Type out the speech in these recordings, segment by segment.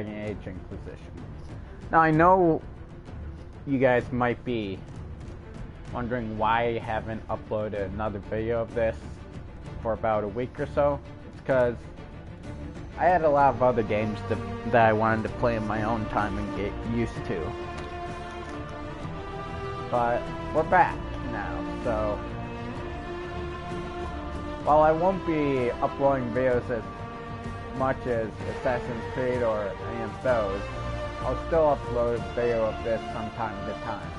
Age Inquisition. Now I know you guys might be wondering why I haven't uploaded another video of this for about a week or so. It's because I had a lot of other games that I wanted to play in my own time and get used to. But we're back now, so while I won't be uploading videos as much as Assassin's Creed or any of those, I'll still upload a video of this from time to time.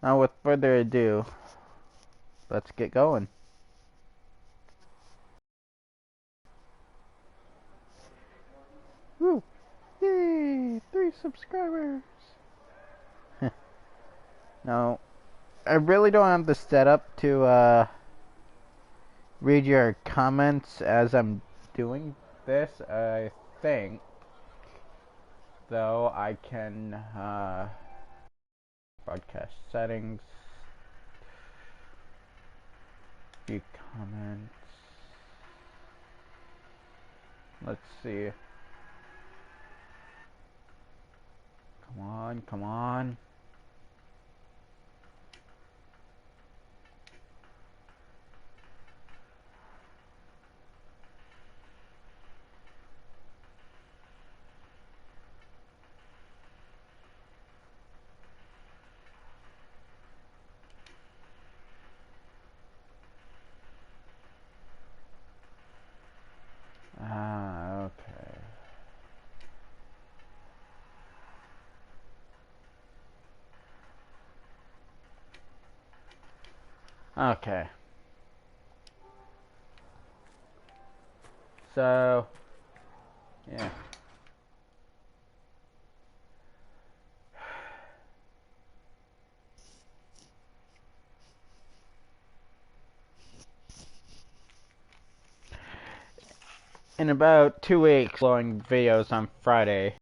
Now with further ado, let's get going. Woo! Yay! 3 subscribers! Now, I really don't have the setup to read your comments as I'm doing this. I think, though, I can broadcast settings, view comments. Let's see. Come on, come on. Okay. Okay. So, yeah. In about 2 weeks, uploading videos on Friday,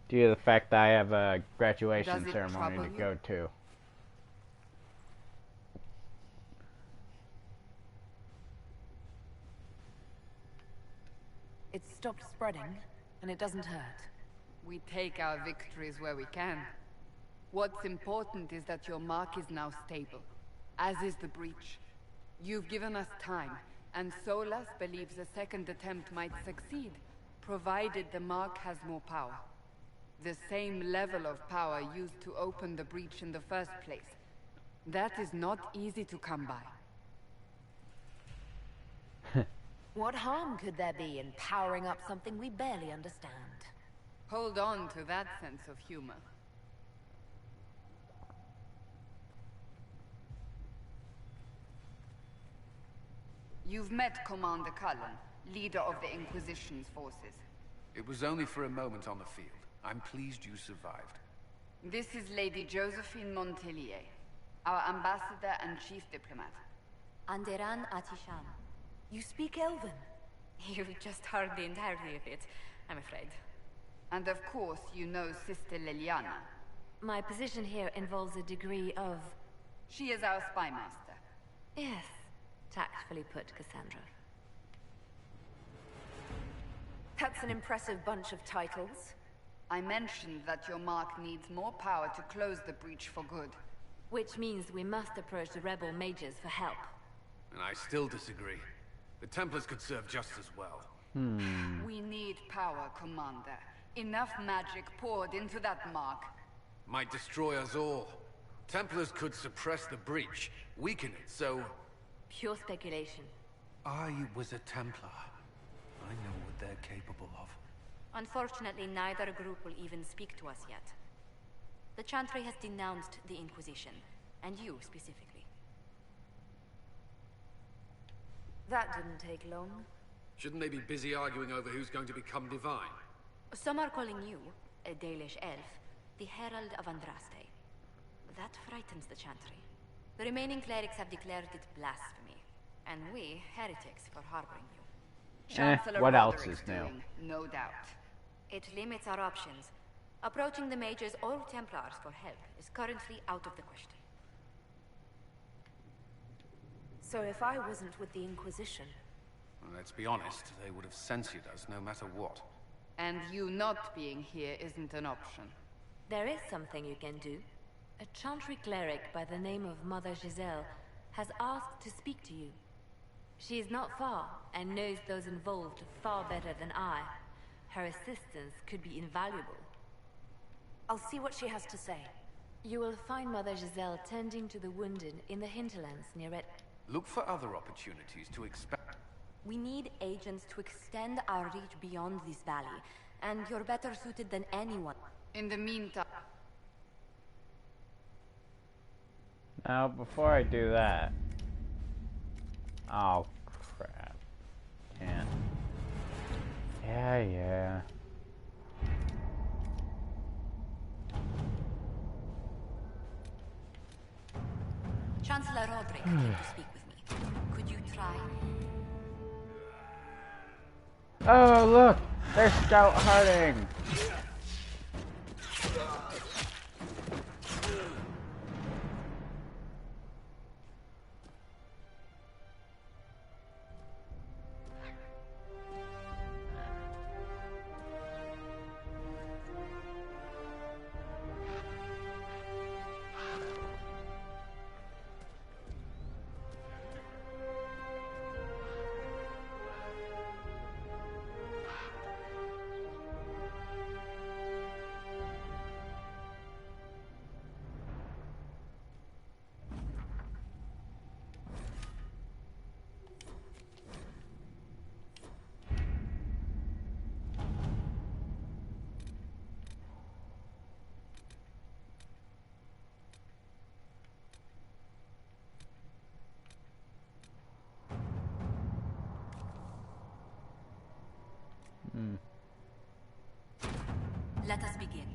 due to the fact that I have a graduation ceremony to go to. It's stopped spreading, and it doesn't hurt. We take our victories where we can. What's important is that your mark is now stable, as is the breach. You've given us time, and Solas believes a second attempt might succeed, provided the mark has more power. The same level of power used to open the breach in the first place. That is not easy to come by. What harm could there be in powering up something we barely understand? Hold on to that sense of humor. You've met Commander Cullen, leader of the Inquisition's forces. It was only for a moment on the field. I'm pleased you survived. This is Lady Josephine Montelier, our ambassador and chief diplomat. Anderan Atisham. You speak Elven? You've just heard the entirety of it, I'm afraid. And of course, you know Sister Liliana. My position here involves a degree of... She is our spy master. Yes, tactfully put, Cassandra. That's an impressive bunch of titles. I mentioned that your mark needs more power to close the breach for good. Which means we must approach the rebel mages for help. And I still disagree. The Templars could serve just as well. We need power, Commander. Enough magic poured into that mark. Might destroy us all. Templars could suppress the breach, weaken it, so... Pure speculation. I was a Templar. I know what they're capable of. Unfortunately, neither group will even speak to us yet. The Chantry has denounced the Inquisition, and you specifically. That didn't take long. Shouldn't they be busy arguing over who's going to become divine? Some are calling you, a Dalish elf, the Herald of Andraste. That frightens the Chantry. The remaining clerics have declared it blasphemy, and we, heretics, for harboring you. Chancellor what else Roderick's is new? doing, no doubt. It limits our options, Approaching the mages or Templars for help is currently out of the question. So if I wasn't with the Inquisition... Well, let's be honest, they would have censored us no matter what. And you not being here isn't an option. There is something you can do. A Chantry cleric by the name of Mother Giselle has asked to speak to you. She is not far and knows those involved far better than I. Her assistance could be invaluable. I'll see what she has to say. You will find Mother Giselle tending to the wounded in the hinterlands near it. Look for other opportunities to expand. We need agents to extend our reach beyond this valley, and you're better suited than anyone. In the meantime... Now, before I do that... Oh, crap. Can't. Yeah. Chancellor Roderick came to speak with me. Could you try? Oh, look! They're scout hunting! Let us begin.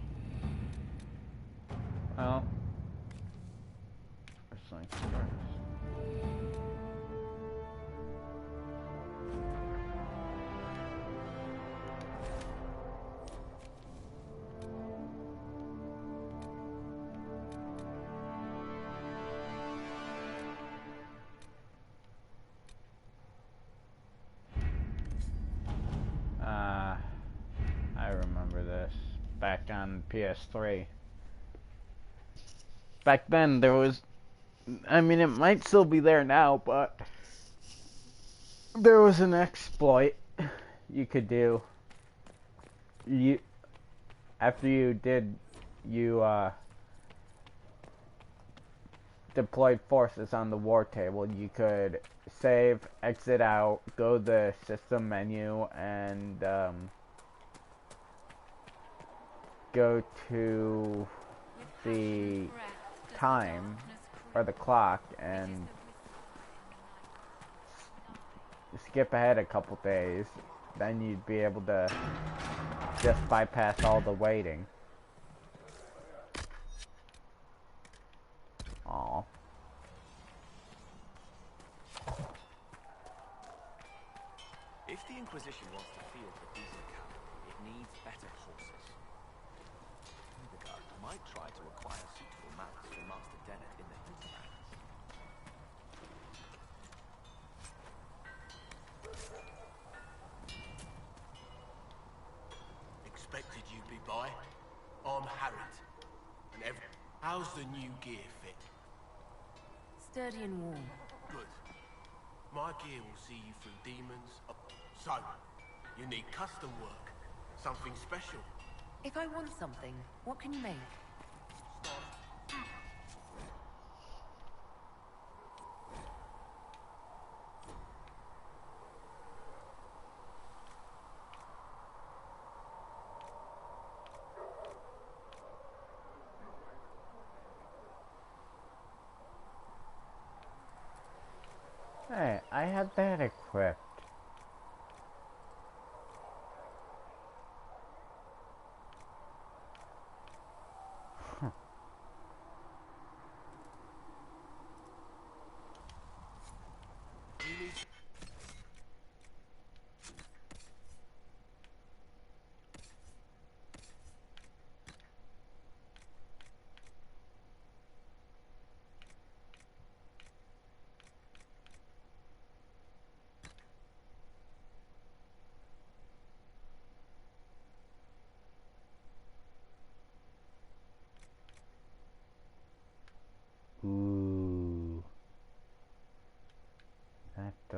Well, first things first. I remember this back on PS3. Back then there was, I mean, it might still be there now, but there was an exploit you could do. After you deployed forces on the war table, you could save, exit out, go to the system menu, and go to the time or the clock and skip ahead a couple days. Then you'd be able to just bypass all the waiting. Aw. If the Inquisition wants to field a decent cavalry, it needs better horses. I might try to acquire suitable mounts for Master Dennett in the hinterlands. Expected you'd be by. I'm Harriet. And how's the new gear fit? Sturdy and warm. Good. My gear will see you through demons. So, you need custom work. Something special. If I want something, what can you make? Hey, I had that equipped.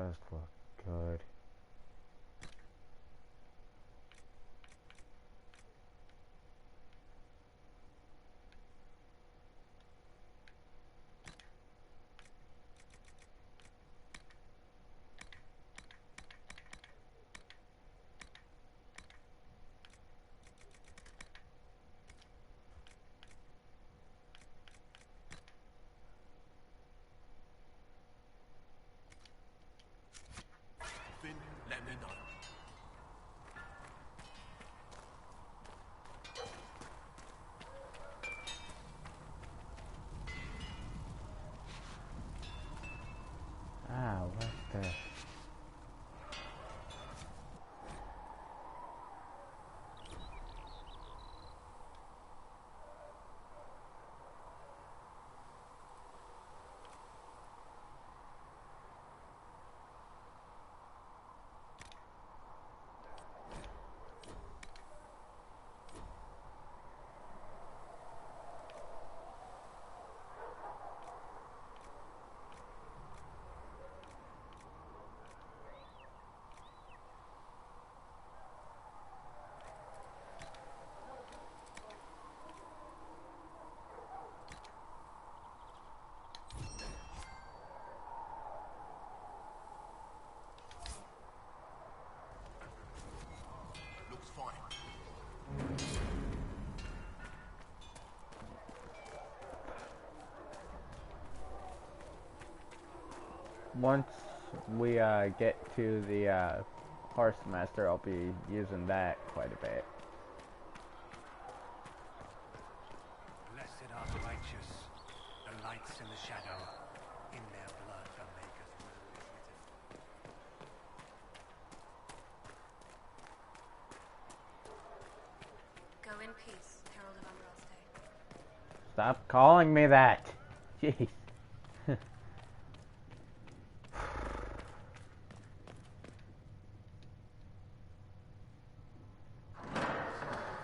does look good. Finn, let me know. Ah, what's this? Looks fine. Once we get to the horse master, I'll be using that quite a bit. Blessed are the righteous, the lights in the shadow, in their blood the maker's will is written. Go in peace, Herald of Andraste. Stop calling me that. Jeez.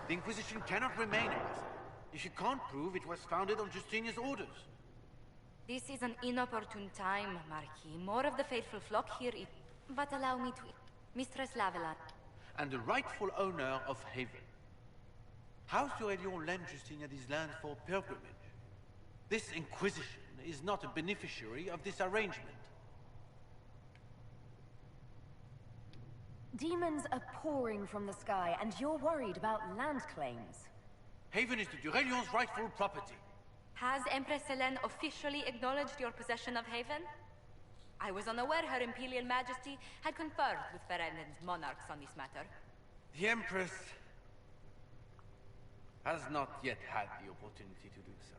The Inquisition cannot remain if you can't prove it was founded on Justinian's orders. This is an inopportune time, Marquis. More of the faithful flock here is... But allow me to... Mistress Lavelan. And the rightful owner of Haven. House Aurelion lent Justinia these lands for pilgrimage. This Inquisition is not a beneficiary of this arrangement. Demons are pouring from the sky, and you're worried about land claims. Haven is the Durelion's rightful property. Has Empress Selene officially acknowledged your possession of Haven? I was unaware Her Imperial Majesty had conferred with Ferenden's monarchs on this matter. The Empress has not yet had the opportunity to do so.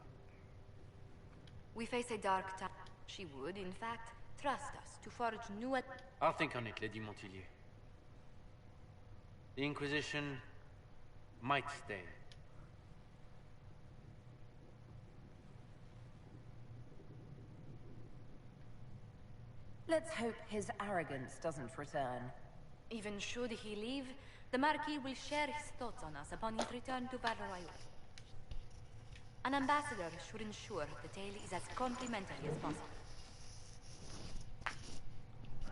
We face a dark time. She would, in fact, trust us to forge new... I'll think on it, Lady Montilyet. The Inquisition might stay. Let's hope his arrogance doesn't return. Even should he leave, the Marquis will share his thoughts on us upon his return to Val-Royal. An ambassador should ensure the tale is as complimentary as possible.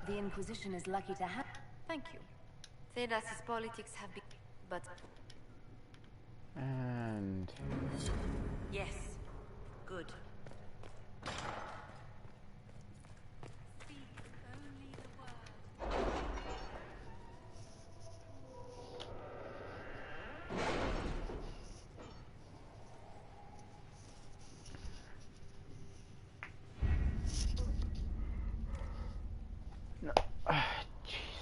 The Inquisition is lucky to have... Thank you. Thedas's politics have been... but... And... Yes. Good. No. Jesus.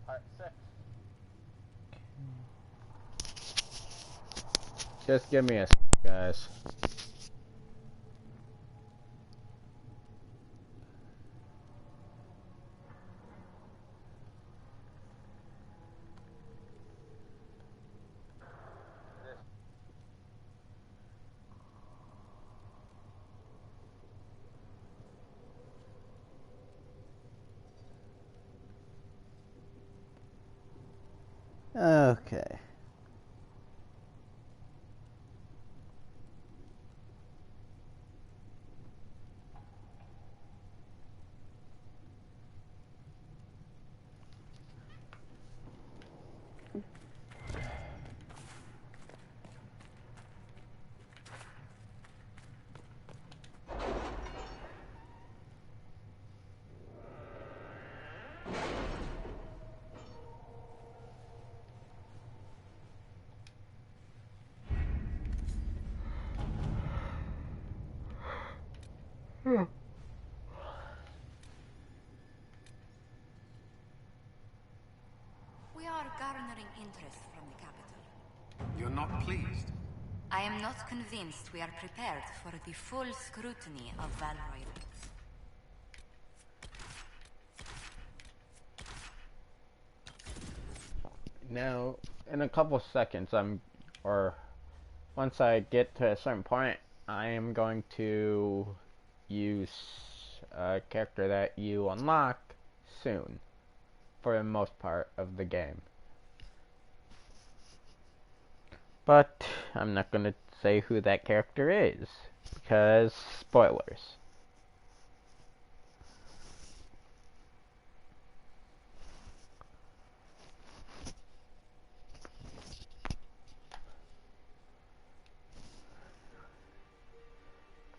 Part 6. Just give me a guys. Okay. We are garnering interest from the capital. You're not pleased? I am not convinced we are prepared for the full scrutiny of Valroy. Now, in a couple seconds, once I get to a certain point, I am going to use a character that you unlock soon, for the most part of the game. But I'm not going to say who that character is, because spoilers.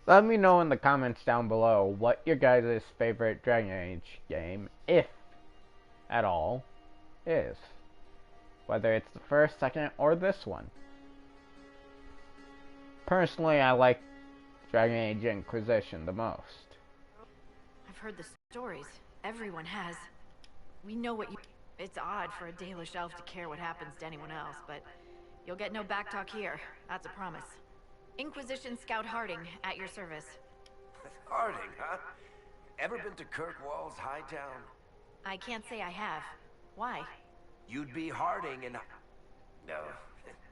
Let me know in the comments down below what your guys' favorite Dragon Age game, if at all, is. Whether it's the first, second, or this one. Personally, I like Dragon Age Inquisition the most. I've heard the stories. Everyone has. We know what you... It's odd for a Dalish elf to care what happens to anyone else, but you'll get no backtalk here. That's a promise. Inquisition Scout Harding, at your service. Harding, huh? Ever been to Kirkwall's Hightown? I can't say I have. Why? You'd be Harding and... No,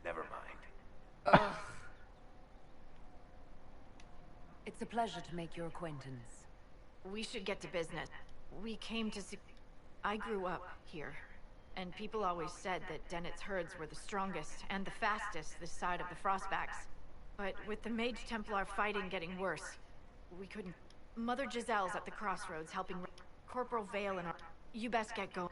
never mind. It's a pleasure to make your acquaintance. We should get to business. We came to see... I grew up here, and people always said that Dennett's herds were the strongest and the fastest this side of the Frostbacks. But with the Mage Templar fighting getting worse, we couldn't... Mother Giselle's at the crossroads helping Corporal Vale and our... You best get going.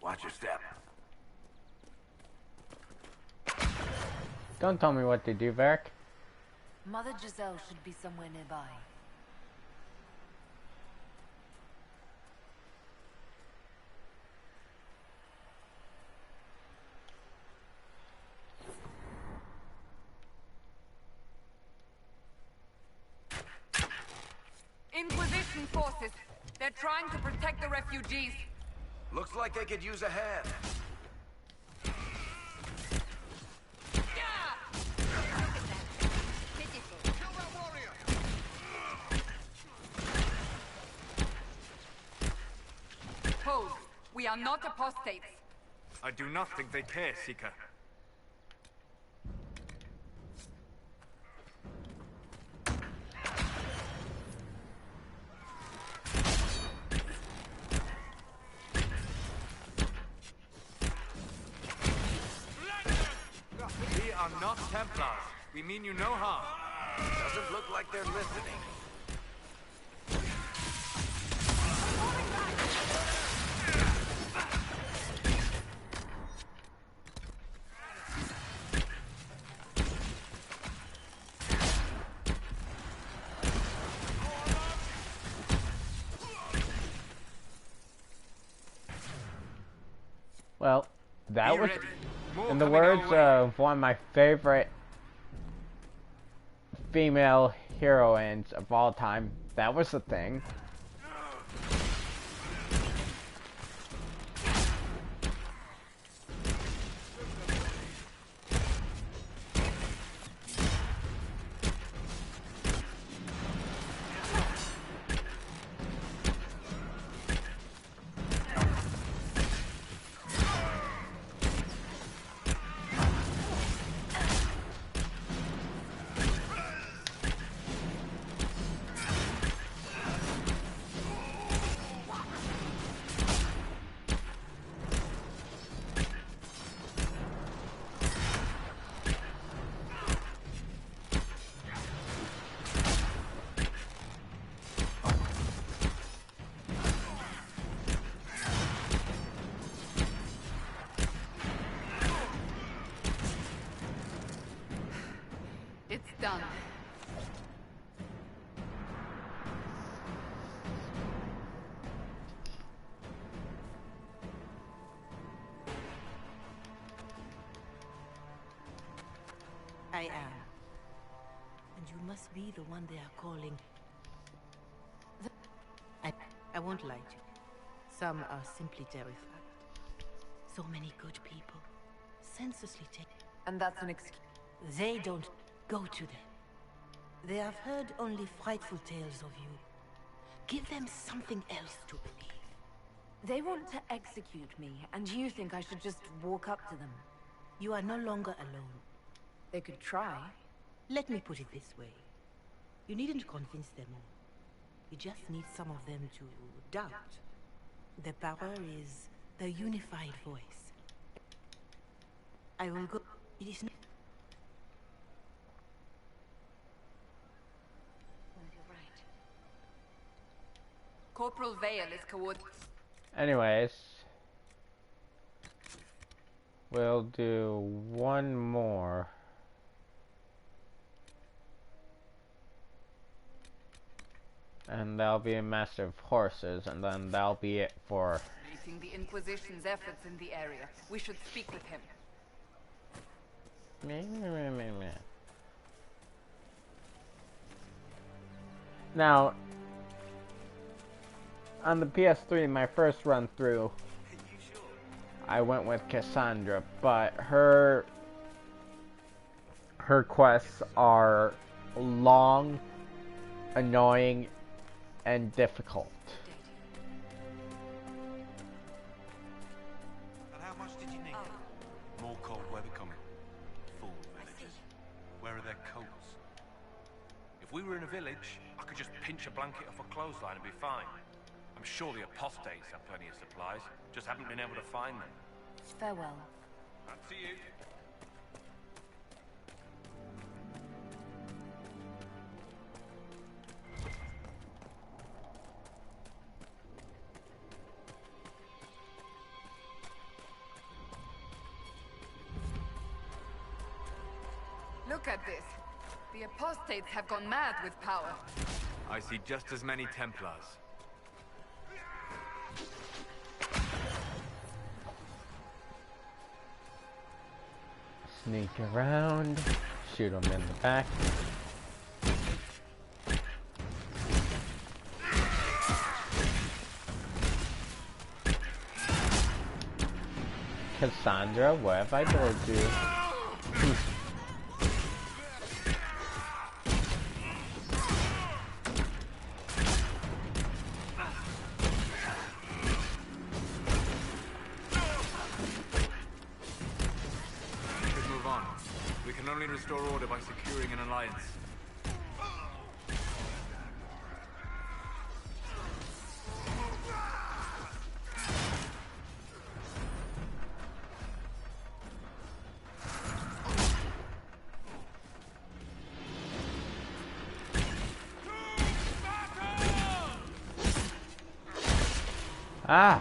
Watch your step. Don't tell me what to do, Varric. Mother Giselle should be somewhere nearby. Inquisition forces! They're trying to protect the refugees! Looks like they could use a hand. Hold. We are not apostates. I do not think they care, Seeker. We are not Templars. We mean you no harm. Doesn't look like they're listening. Well, that was, in the words of one of my favorite female heroines of all time, that was the thing. I am. And you must be the one they are calling. I won't lie to you. Some are simply terrified. So many good people, senselessly taken. And that's an excuse. They don't go to them. They have heard only frightful tales of you. Give them something else to believe. They want to execute me, and you think I should just walk up to them? You are no longer alone. They could try. Let me put it this way. You needn't convince them all. You just need some of them to doubt. The power is the unified voice. I will go. It is not. You're right. Corporal Vale is coordinating. Anyways, we'll do one more. And that'll be a Master of Horses, and then that'll be it for... Meeting the Inquisition's efforts in the area. We should speak with him. Now, on the PS3, my first run through, I went with Cassandra, but her quests are long, annoying, and difficult. And how much did you need? More cold weather coming. Fool villagers. Where are their coats? If we were in a village, I could just pinch a blanket off a clothesline and be fine. I'm sure the apostates have plenty of supplies, just haven't been able to find them. Farewell. Up to you. Look at this. The apostates have gone mad with power. I see just as many Templars. Sneak around, shoot them in the back. Cassandra, what have I told you? Restore order by securing an alliance. Ah!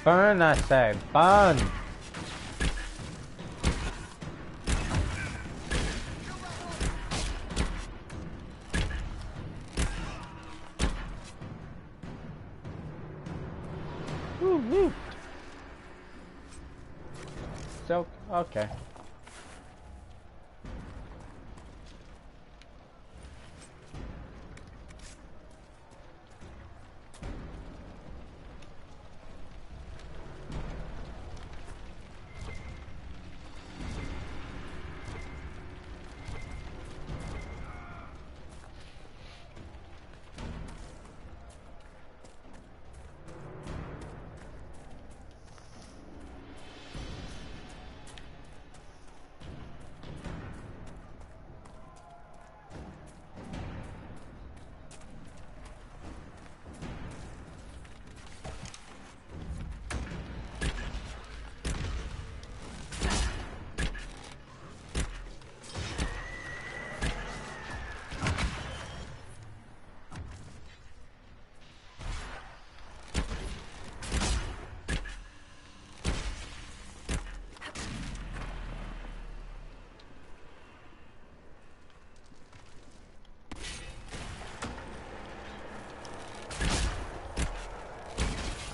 Burn, I say, burn! Woo-woo. So, okay.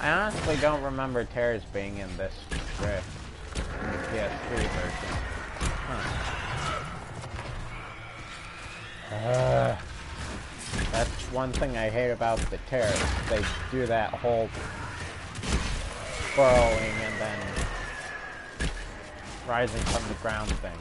I honestly don't remember terrors being in this script, in the PS3 version. Huh. That's one thing I hate about the terrors. They do that whole burrowing and then rising from the ground thing.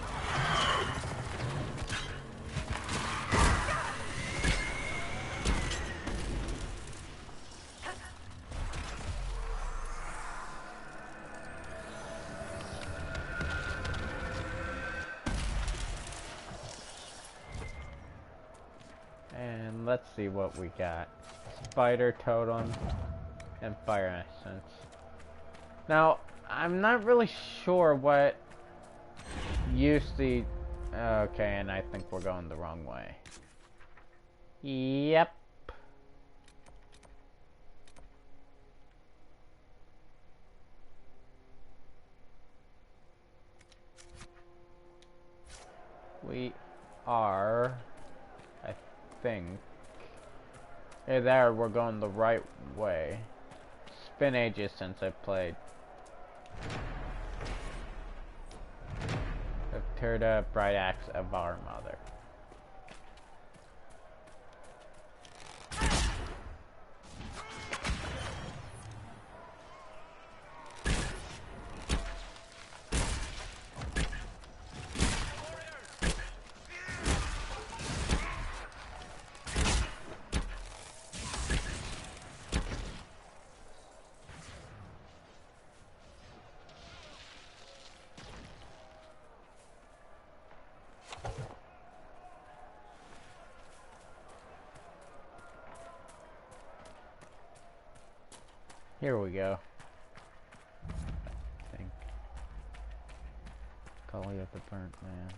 And let's see what we got. Spider totem and fire essence. Now, I'm not really sure what use the... Okay, and I think we're going the wrong way. Yep. We are... I think... Hey there, we're going the right way. It's been ages since I played. Terda, Bright Axe of our mother. Here we go. I think. Collie of the Burnt Man.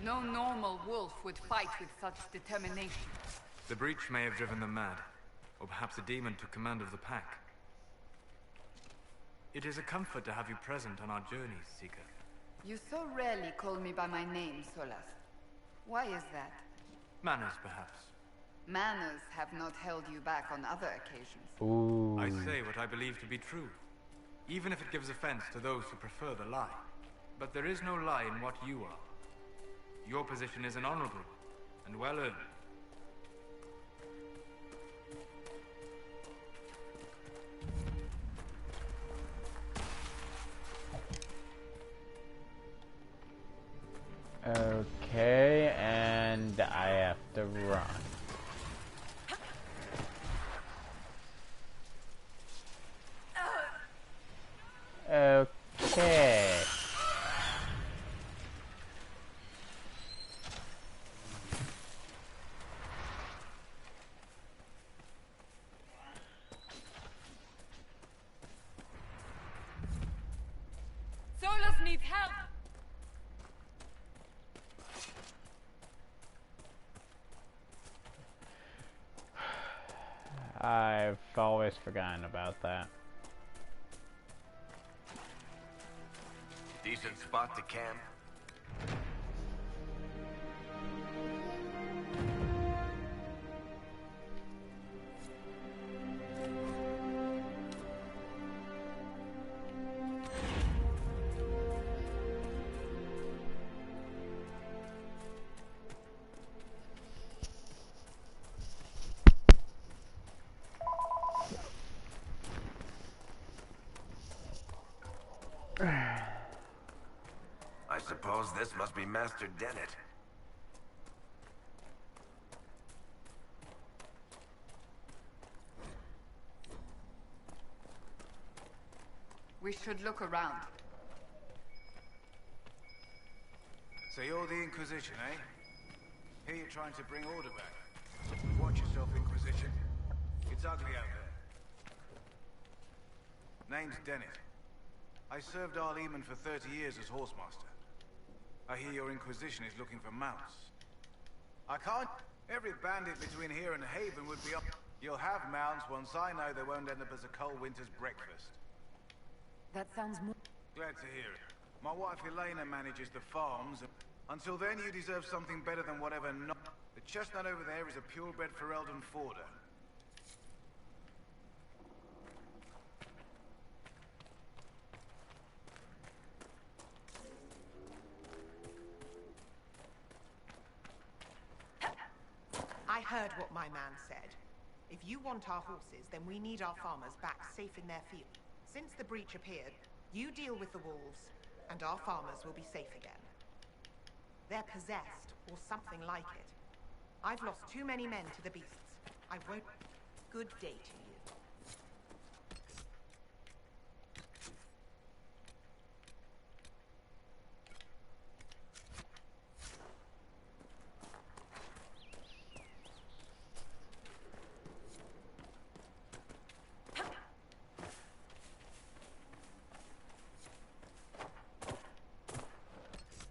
No normal wolf would fight with such determination. The breach may have driven them mad, or perhaps a demon took command of the pack. It is a comfort to have you present on our journeys, Seeker. You so rarely call me by my name, Solas. Why is that? Manners, perhaps. Manners have not held you back on other occasions. Ooh. I say what I believe to be true, even if it gives offense to those who prefer the lie. But there is no lie in what you are. Your position is an honorable and well earned. Okay, and I have to run. Okay. Solas needs help! I've always forgotten about that. Decent spot to camp. I suppose this must be Master Dennett. We should look around. So you're the Inquisition, eh? Here you're trying to bring order back. Watch yourself, Inquisition. It's ugly out there. Name's Dennett. I served our Lehman for 30 years as horsemaster. I hear your Inquisition is looking for mounts. I can't... Every bandit between here and Haven would be up... You'll have mounts once I know they won't end up as a cold winter's breakfast. That sounds more... Glad to hear it. My wife Elena manages the farms. Until then, you deserve something better than whatever not... The chestnut over there is a purebred Ferelden Forder. I heard what my man said. If you want our horses, then we need our farmers back safe in their field. Since the breach appeared, you deal with the wolves, and our farmers will be safe again. They're possessed, or something like it. I've lost too many men to the beasts. I won't... Good day to you.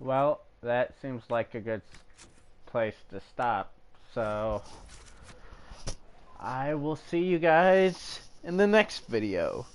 Well, that seems like a good place to stop. So, I will see you guys in the next video.